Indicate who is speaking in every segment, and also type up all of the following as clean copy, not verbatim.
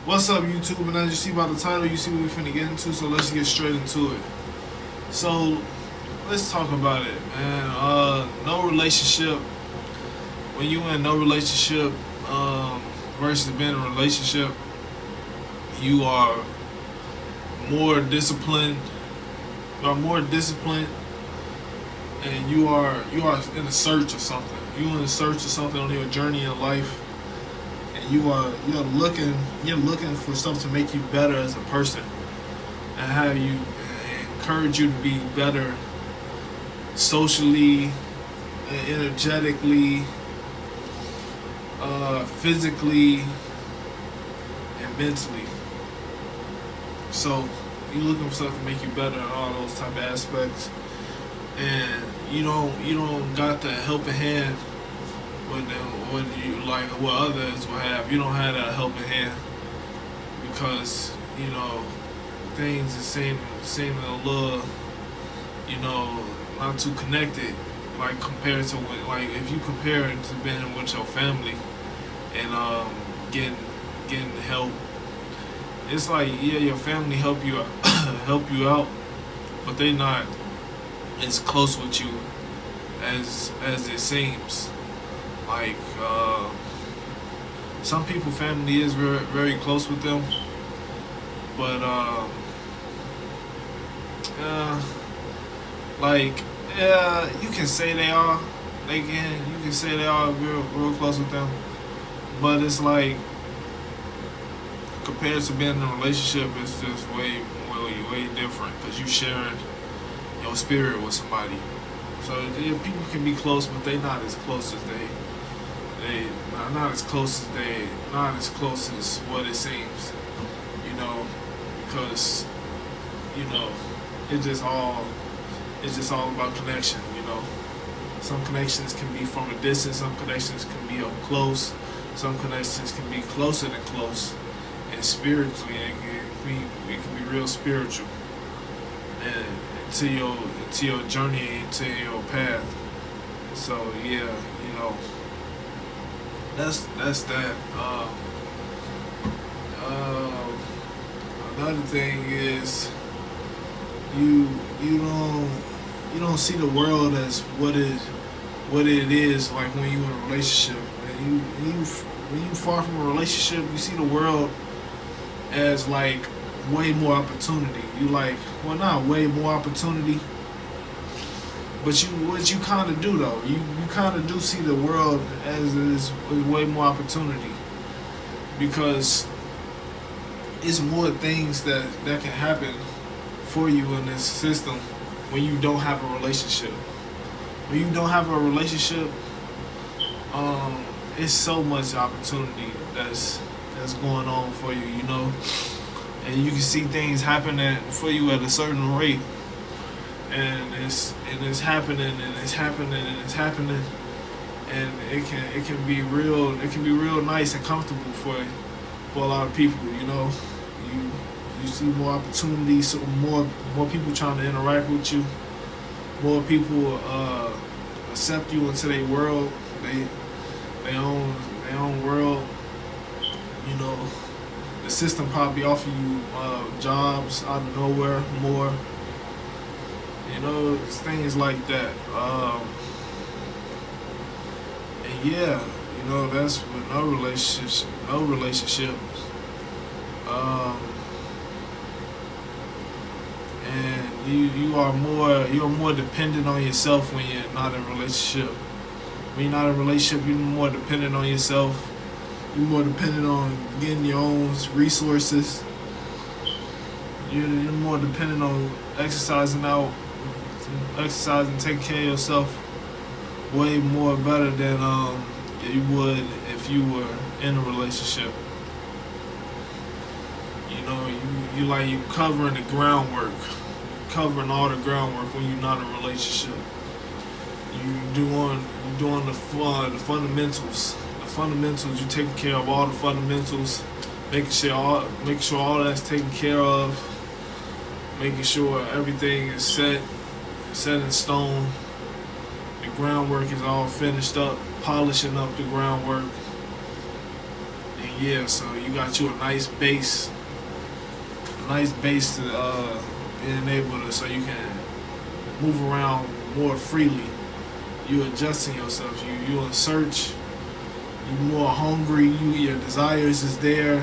Speaker 1: What's up, YouTube? And as you see by the title, you see what we finna get into, so let's get straight into it. So, let's talk about it, man. No relationship, when you in no relationship versus being in a relationship, you are more disciplined, and you are in a search of something. You in a search of something on your journey in life, and you're looking for something to make you better as a person, and have you encourage you to be better socially, energetically, physically, and mentally. So you're looking for something to make you better in all those type of aspects, and you don't got the helping hand when you like what others will have. You don't have that helping hand because things seem a little not too connected, like compared to when, like if you compare it to being with your family and getting help. It's like, yeah, your family help you help you out, but they not as close with you as it seems. Like some people family is very, very close with them, but like, yeah, you can say they are. You can say they are real close with them, but it's like compared to being in a relationship, it's just way different because you sharing your spirit with somebody. So yeah, people can be close, but they not as close as not as close as what it seems. Because it just all it's just all about connection. Some connections can be from a distance, some connections can be up close, some connections can be closer than close, and spiritually it can be real spiritual, and to your journey, to your path. So yeah, that's that. Another thing is you don't see the world as what it is like when you in a relationship. When you far from a relationship, you see the world as like way more opportunity. You like, well, not way more opportunity, but what you kind of do though, you kind of do see the world as is way more opportunity, because it's more things that can happen for you in this system when you don't have a relationship. When you don't have a relationship, it's so much opportunity that's going on for you, and you can see things happening for you at a certain rate, and it's happening and it's happening and it's happening, and it can be real nice and comfortable for a lot of people. You see more opportunities, so more people trying to interact with you, more people accept you into their world, they own world. The system probably offer you jobs out of nowhere more. It's things like that. And yeah, that's with no relationships. And you're more dependent on yourself when you're not in a relationship. When you're not in a relationship, you're more dependent on yourself. You're more dependent on getting your own resources. You're more dependent on exercising, taking care of yourself way more better than you would if you were in a relationship. You covering the groundwork, covering all the groundwork when you're not in a relationship. You doing the fundamentals. The fundamentals, you taking care of all the fundamentals, making sure all that's taken care of, making sure everything is set in stone. The groundwork is all finished up, polishing up the groundwork. And yeah, so you got you a nice base to being able to, so you can move around more freely. You adjusting yourself. You in search. You more hungry. Your desires is there,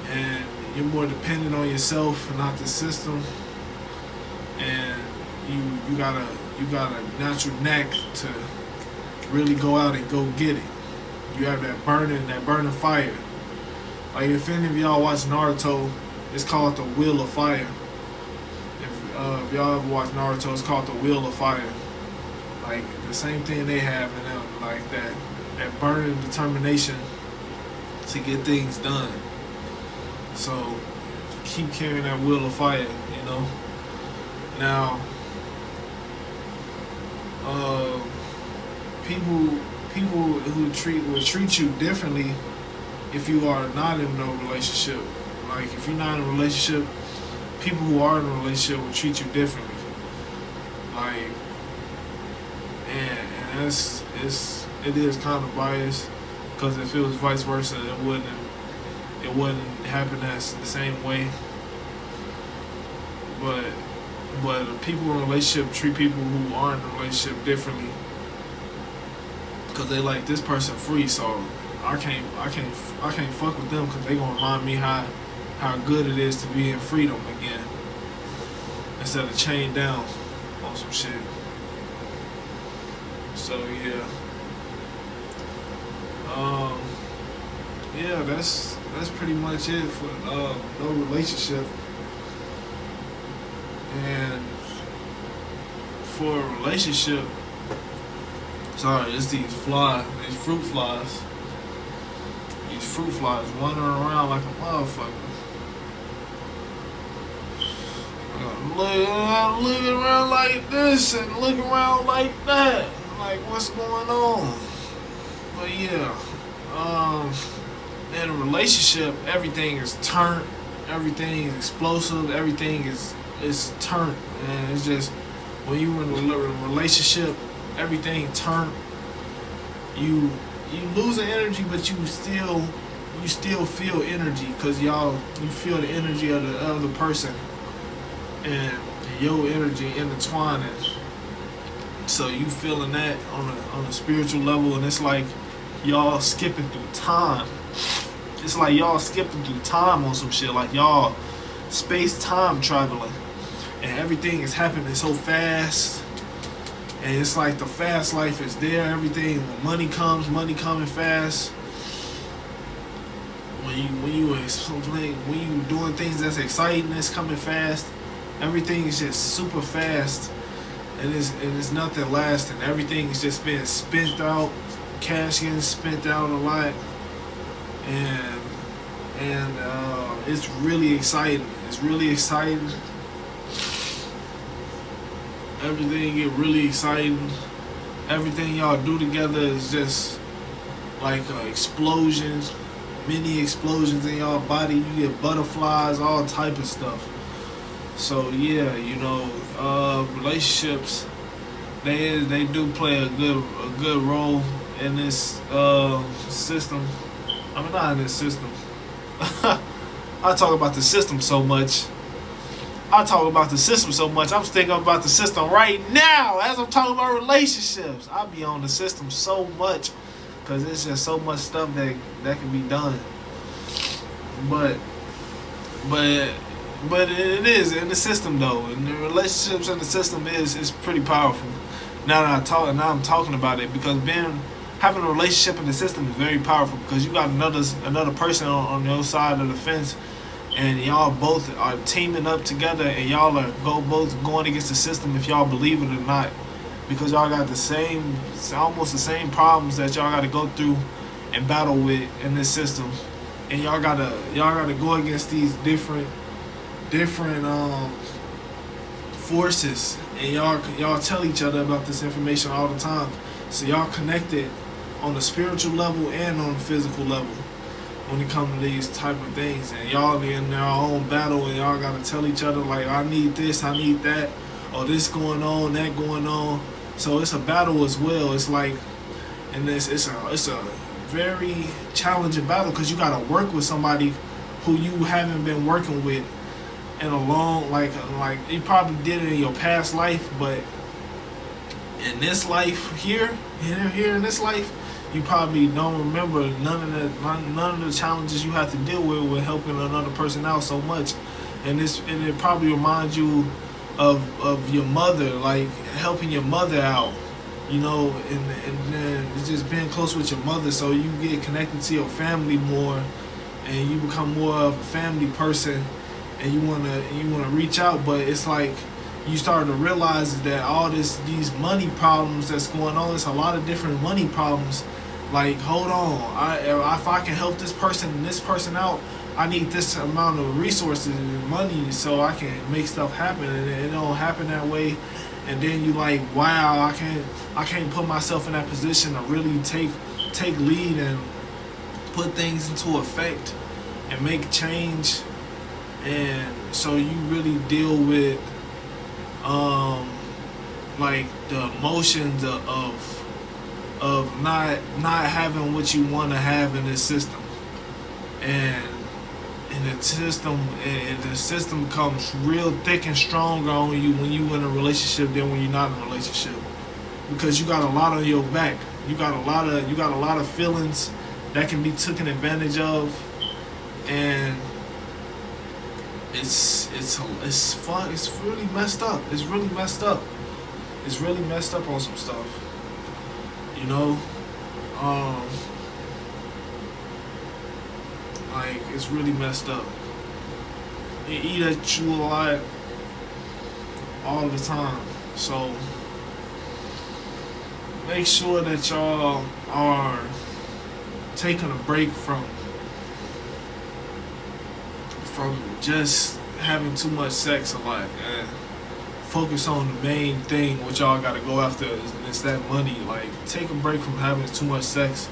Speaker 1: and you're more dependent on yourself and not the system. And you got a natural knack to really go out and go get it. You have that burning fire. Like if any of y'all watch Naruto, it's called the Wheel of Fire. If y'all ever watch Naruto, it's called the Wheel of Fire. Like the same thing they have in them, like that burning determination to get things done. So keep carrying that Wheel of Fire, you know. Now, people who will treat you differently if you are not in no relationship. Like if you're not in a relationship, people who are in a relationship will treat you differently. Like, and it is kind of biased, because if it was vice versa, it wouldn't happen as the same way. But people in a relationship treat people who aren't in a relationship differently, because they like this person free, so I can't fuck with them because they gonna remind me how good it is to be in freedom again, instead of chained down on some shit. So yeah, that's pretty much it for no relationship. And for a relationship, sorry, it's these fruit flies running around like a motherfucker. Looking around like this and looking around like that. Like, what's going on? But yeah, in a relationship, everything is turned, everything is explosive, everything is turned, and it's just when you in a relationship, everything turned. You losing energy, but you still feel energy, because you feel the energy of the other person and your energy intertwining. So you feeling that on a spiritual level, and it's like y'all skipping through time. It's like y'all skipping through time on some shit, like y'all space-time traveling, and everything is happening so fast. And it's like the fast life is there. Everything, when money coming fast. When you doing things that's exciting, that's coming fast. Everything is just super fast, and it's nothing lasting. Everything is just being spent out. Cash getting spent out a lot, and it's really exciting. It's really exciting. Everything get really exciting. Everything y'all do together is just like explosions, mini explosions in y'all body. You get butterflies, all type of stuff. So yeah, relationships, they do play a good role in this system. I mean, not in this system. I talk about the system so much. I'm thinking about the system right now as I'm talking about relationships. I be on the system so much because there's just so much stuff that can be done. But it is in the system though, and the relationships in the system is pretty powerful. Now I'm talking about it, because having a relationship in the system is very powerful, because you got another person on your side of the fence. And y'all both are teaming up together, and y'all are both going against the system, if y'all believe it or not, because y'all got almost the same problems that y'all got to go through and battle with in this system, and y'all gotta go against these different forces, and y'all tell each other about this information all the time, so y'all connected on the spiritual level and on the physical level when it comes to these type of things. And y'all in their own battle, and y'all gotta tell each other, like, I need this, I need that, or this going on, that going on. So it's a battle as well. It's like, and it's a very challenging battle because you gotta work with somebody who you haven't been working with in a long, like you probably did it in your past life, but in this life here in this life, you probably don't remember none of the challenges you have to deal with helping another person out so much, and it probably reminds you of your mother, like helping your mother out, you know, and then it's just being close with your mother, so you get connected to your family more, and you become more of a family person, and you wanna reach out, but it's like you start to realize that all these money problems that's going on, it's a lot of different money problems. Like, hold on, if I can help this person and this person out, I need this amount of resources and money so I can make stuff happen, and it don't happen that way. And then you like, wow, I can't put myself in that position to really take lead and put things into effect and make change. And so you really deal with like the emotions of not having what you want to have in this system, and the system comes real thick and stronger on you when you in a relationship than when you're not in a relationship, because you got a lot on your back. You got a lot of feelings that can be taken advantage of, and it's fun. It's really messed up. It's really messed up. It's really messed up on some stuff. You know, like it's really messed up. They eat at you a lot, all the time. So make sure that y'all are taking a break from just having too much sex a lot, and focus on the main thing what y'all gotta go after, is that money. Like, take a break from having too much sex,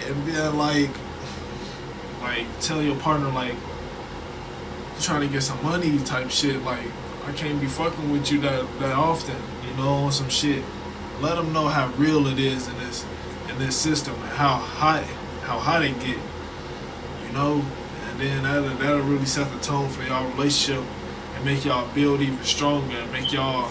Speaker 1: and then like tell your partner, like, trying to get some money type shit, like, I can't be fucking with you that often, you know, on some shit. Let them know how real it is in this system, and how hot it get, you know. And then that'll really set the tone for y'all relationship, and make y'all build even stronger, and make y'all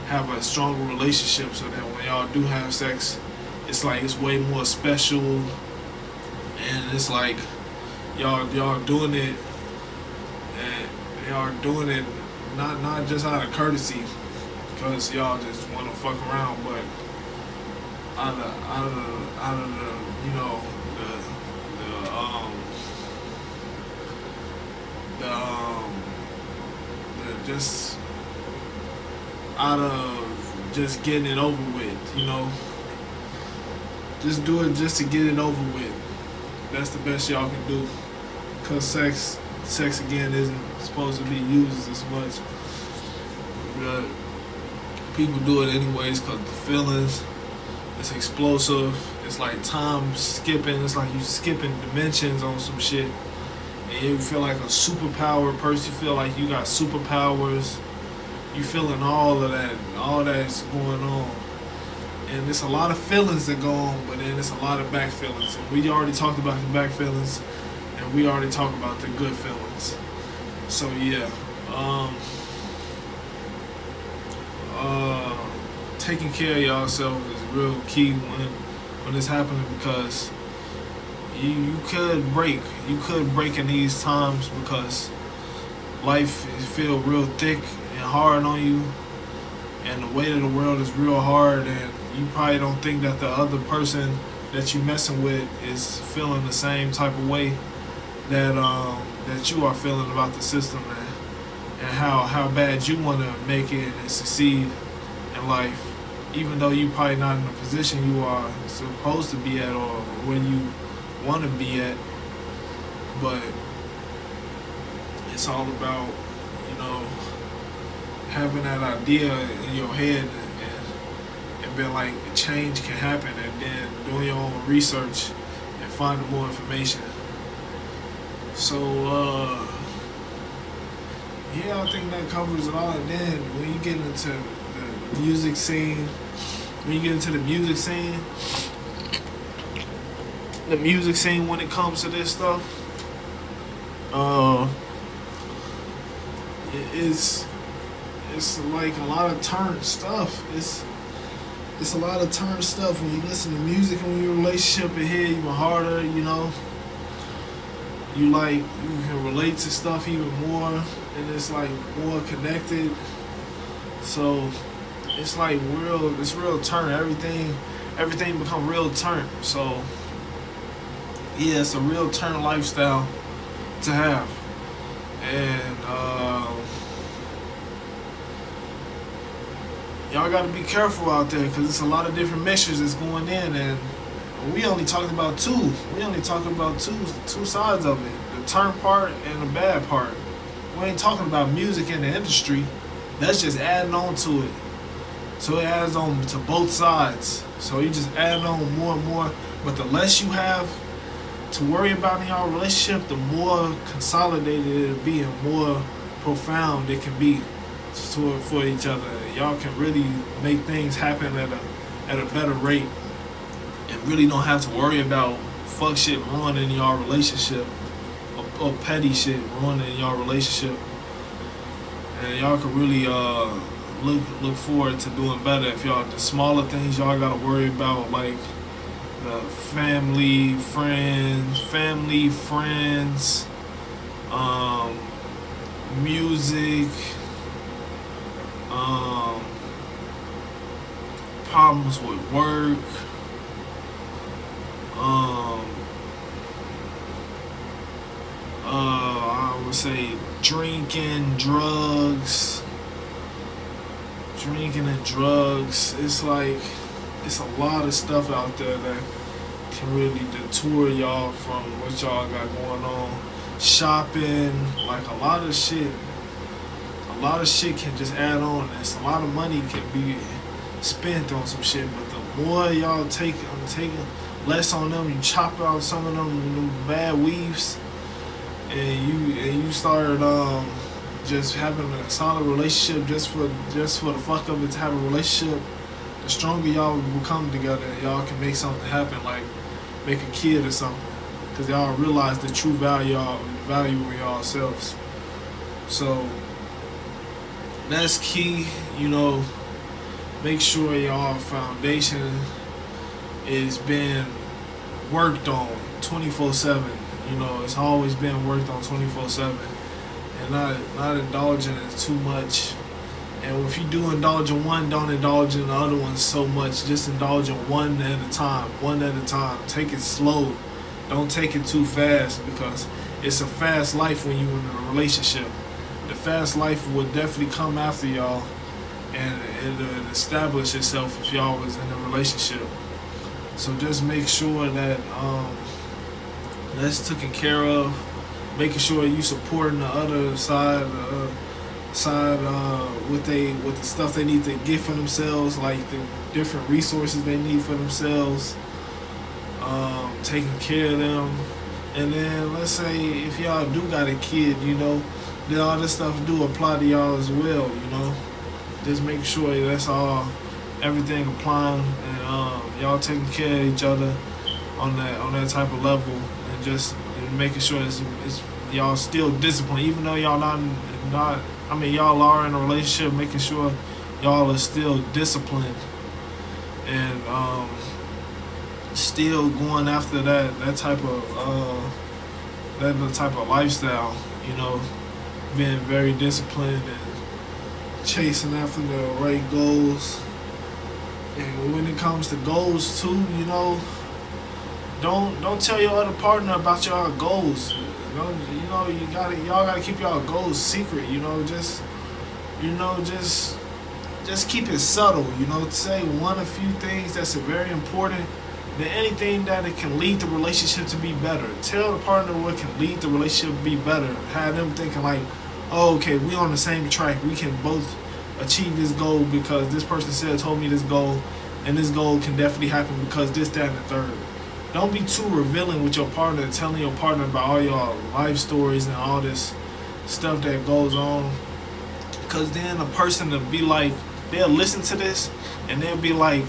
Speaker 1: have a stronger relationship, so that when y'all do have sex, it's like it's way more special, and it's like y'all doing it, and y'all doing it not just out of courtesy, because y'all just want to fuck around, but out of the, you know, just out of just getting it over with, you know. Just do it just to get it over with. That's the best y'all can do, because sex again isn't supposed to be used as much, but people do it anyways because the feelings, it's explosive, it's like time skipping, it's like you skipping dimensions on some shit, and you feel like a superpower person, you feel like you got superpowers, you feeling all that's going on. And there's a lot of feelings that go on, but then there's a lot of back feelings. And we already talked about the back feelings, and we already talked about the good feelings. So yeah, taking care of yourself is real key when it's happening, because you could break in these times, because life feel real thick and hard on you, and the weight of the world is real hard, and you probably don't think that the other person that you messing with is feeling the same type of way that you are feeling about the system, and how bad you want to make it and succeed in life, even though you probably not in the position you are supposed to be at, or where you want to be at. But it's all about, you know, having that idea in your head, and being like, change can happen, and then doing your own research and finding more information. So yeah, I think that covers it all. And then when you get into the music scene, the music scene when it comes to this stuff. Uh, it's like a lot of turn stuff. It's a lot of turn stuff when you listen to music and when your relationship it hit even harder. You know, you can relate to stuff even more, and it's like more connected. So it's like it's real turn. Everything become real turn. So yeah, it's a real turn lifestyle to have, and y'all got to be careful out there because it's a lot of different mixtures that's going in, and we only talking about two. We only talking about two sides of it: the turn part and the bad part. We ain't talking about music in the industry. That's just adding on to it. So it adds on to both sides. So you just add on more and more. But the less you have to worry about in your relationship, the more consolidated it'll be and more profound it can be for each other. Y'all can really make things happen at a better rate and really don't have to worry about fuck shit ruining your relationship or petty shit ruining your relationship. And y'all can really look forward to doing better if y'all the smaller things y'all gotta worry about, like the family, friends, music, problems with work, I would say drinking and drugs. It's like it's a lot of stuff out there that can really detour y'all from what y'all got going on. Shopping, like a lot of shit can just add on. It's a lot of money can be spent on some shit, but the more y'all taking less on them, you chop out some of them bad weaves, and you start just having a solid relationship just for the fuck of it to have a relationship. The stronger y'all will come together, y'all can make something happen, like make a kid or something, because y'all realize the true value in yourselves. So that's key, you know. Make sure y'all foundation is being worked on 24/7. You know, it's always been worked on 24/7, and not indulging in too much. And if you do indulge in one, don't indulge in the other one so much. Just indulge in one at a time. Take it slow. Don't take it too fast, because it's a fast life when you're in a relationship. The fast life will definitely come after y'all, and it'll establish itself if y'all was in a relationship. So just make sure that that's taken care of. Making sure you supporting the other side. With the stuff they need to get for themselves, like the different resources they need for themselves, taking care of them. And then let's say if y'all do got a kid, you know, then all this stuff do apply to y'all as well, you know. Just make sure that's everything applying, and y'all taking care of each other on that type of level, and just making sure it's y'all still disciplined, even though y'all not. I mean, y'all are in a relationship, making sure y'all are still disciplined and still going after that type of lifestyle. You know, being very disciplined and chasing after the right goals. And when it comes to goals too, you know, don't tell your other partner about your goals. Y'all gotta keep y'all goals secret. Just keep it subtle. You know, say a few things that's very important than anything that it can lead the relationship to be better. Tell the partner what can lead the relationship to be better. Have them thinking like, oh, okay, we on the same track. We can both achieve this goal because this person told me this goal, and this goal can definitely happen because this, that, and the third. Don't be too revealing with your partner, telling your partner about all your life stories and all this stuff that goes on. Because then a person will be like, they'll listen to this and they'll be like,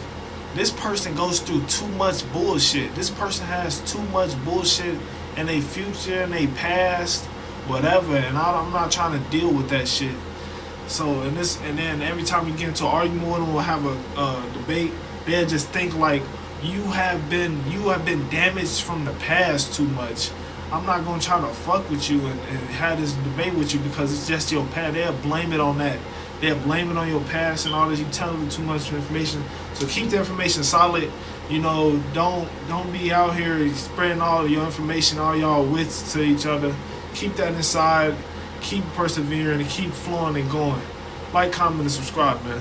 Speaker 1: this person goes through too much bullshit. This person has too much bullshit in their future, in their past, whatever. And I'm not trying to deal with that shit. So and then every time you get into an argument with them or have a debate, they'll just think like you have been damaged from the past too much. I'm not gonna try to fuck with you and have this debate with you because it's just your past. They'll blame it on that. They'll blame it on your past and all this. You tell them too much information. So keep the information solid. You know, don't be out here spreading all of your information, all y'all wits to each other. Keep that inside. Keep persevering and keep flowing and going. Like, comment, and subscribe, man.